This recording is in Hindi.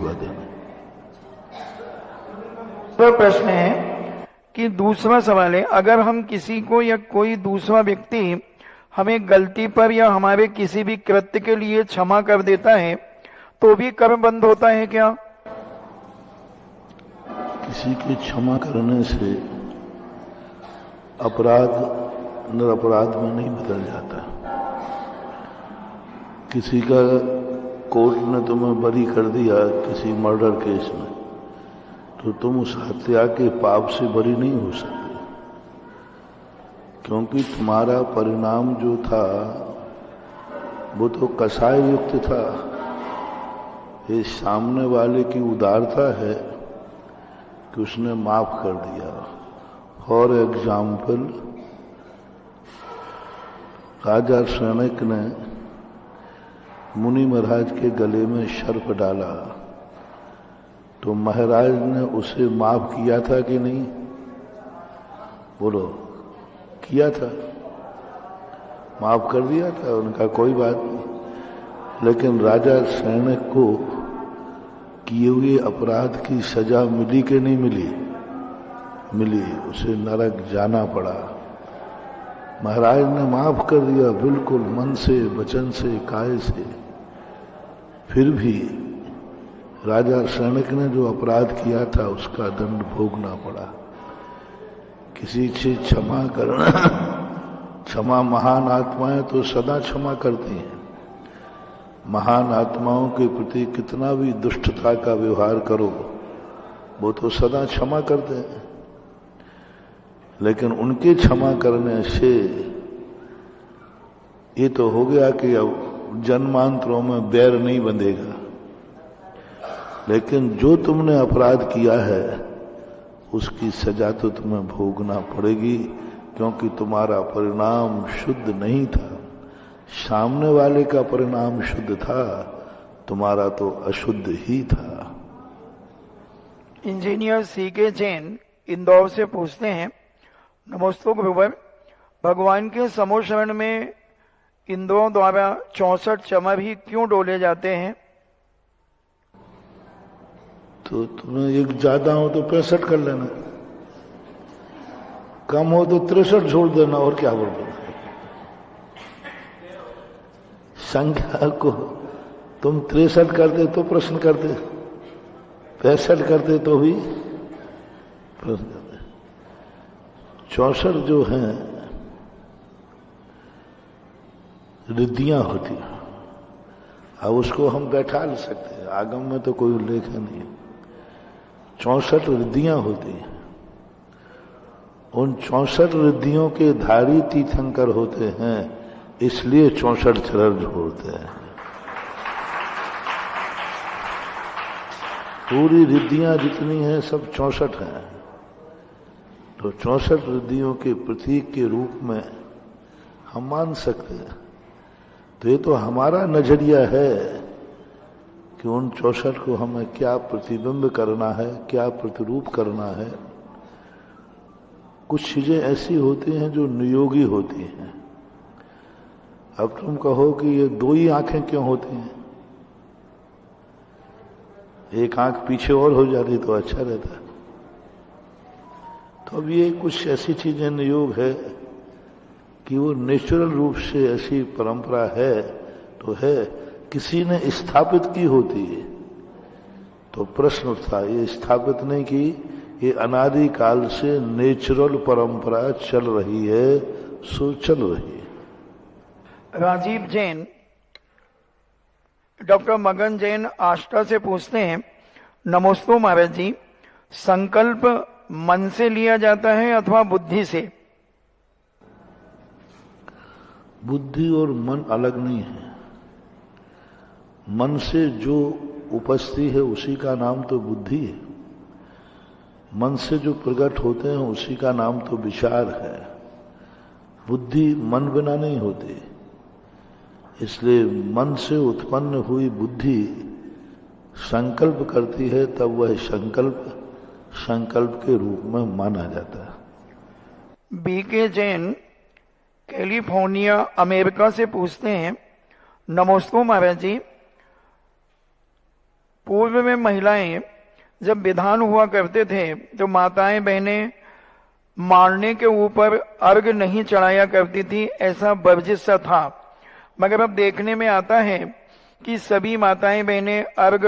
अभिवादन। तो प्रश्न है कि दूसरा सवाल है, अगर हम किसी को या कोई दूसरा व्यक्ति हमें गलती पर या हमारे किसी भी कृत्य के लिए क्षमा कर देता है तो भी कर्म बंद होता है क्या? किसी के क्षमा करने से अपराध निरपराध में नहीं बदल जाता। किसी का कोर्ट ने तुम्हें बरी कर दिया किसी मर्डर केस में, तो तुम उस हत्या के पाप से बरी नहीं हो सकते, क्योंकि तुम्हारा परिणाम जो था वो तो कसाय युक्त था। ये सामने वाले की उदारता है कि उसने माफ कर दिया। फॉर एग्जाम्पल, राजा सैनिक ने मुनि महाराज के गले में सर्प डाला, तो महाराज ने उसे माफ किया था कि नहीं? बोलो, किया था, माफ कर दिया था, उनका कोई बात नहीं। लेकिन राजा सैनिक को किए हुए अपराध की सजा मिली कि नहीं मिली? मिली, उसे नरक जाना पड़ा। महाराज ने माफ कर दिया बिल्कुल, मन से, वचन से, काय से। फिर भी राजा सैनिक ने जो अपराध किया था उसका दंड भोगना पड़ा। किसी से क्षमा करना, क्षमा, महान आत्माएं तो सदा क्षमा करती हैं। महान आत्माओं के प्रति कितना भी दुष्टता का व्यवहार करो, वो तो सदा क्षमा करते हैं। लेकिन उनके क्षमा करने से ये तो हो गया कि अब जन्मांतरों में बैर नहीं बंधेगा। लेकिन जो तुमने अपराध किया है उसकी सजा तो तुम्हें भोगना पड़ेगी, क्योंकि तुम्हारा परिणाम शुद्ध नहीं था। सामने वाले का परिणाम शुद्ध था, तुम्हारा तो अशुद्ध ही था। इंजीनियर सीके जैन इंदौर से पूछते हैं, नमस्ते गुरुवर, भगवान के समोशरण में इंद्रों द्वारा 64 चमर ही क्यों डोले जाते हैं? तो तुम्हें एक ज्यादा हो तो 65 कर लेना, कम हो तो 63 छोड़ देना, और क्या बोलना। संख्या को तुम 63 करते तो प्रश्न करते, 65 करते तो भी प्रश्न करते। 64 जो हैं रिद्धियां होती हैं। अब उसको हम बैठा ले सकते हैं, आगम में तो कोई उल्लेख नहीं है। 64 रिद्धियां होती हैं। उन 64 रिद्धियों के धारी तीर्थंकर होते हैं, इसलिए 64 चरण जोड़ते हैं। पूरी रिद्धियां जितनी हैं सब 64 हैं, तो 64 रिद्धियों के प्रतीक के रूप में हम मान सकते हैं। तो ये तो हमारा नजरिया है कि उन 64 को हमें क्या प्रतिबिंब करना है, क्या प्रतिरूप करना है। कुछ चीजें ऐसी होती हैं जो नियोगी होती हैं। अब तुम कहो कि ये 2 ही आंखें क्यों होती हैं? एक आंख पीछे और हो जाती तो अच्छा रहता। तो अब ये कुछ ऐसी चीजें नियोग है कि वो नेचुरल रूप से ऐसी परंपरा है तो है, किसी ने स्थापित की होती है। तो प्रश्न उठता, ये स्थापित नहीं की, ये अनादि काल से नेचुरल परंपरा चल रही है, सो चल रही है। राजीव जैन डॉक्टर मगन जैन आष्टा से पूछते हैं, नमस्ते महाराज जी, संकल्प मन से लिया जाता है अथवा बुद्धि से? बुद्धि और मन अलग नहीं है। मन से जो उपस्थिति है उसी का नाम तो बुद्धि है। मन से जो प्रकट होते हैं उसी का नाम तो विचार है। बुद्धि मन बिना नहीं होती। इसलिए मन से उत्पन्न हुई बुद्धि संकल्प करती है, तब वह संकल्प के रूप में माना जाता है। बीके जैन कैलिफोर्निया अमेरिका से पूछते हैं, नमस्ते महाराज जी, पूर्व में महिलाएं जब विधान हुआ करते थे तो माताएं बहनें मारने के ऊपर अर्घ नहीं चढ़ाया करती थी, ऐसा वर्जित सा था। मगर अब देखने में आता है कि सभी माताएं बहनें अर्घ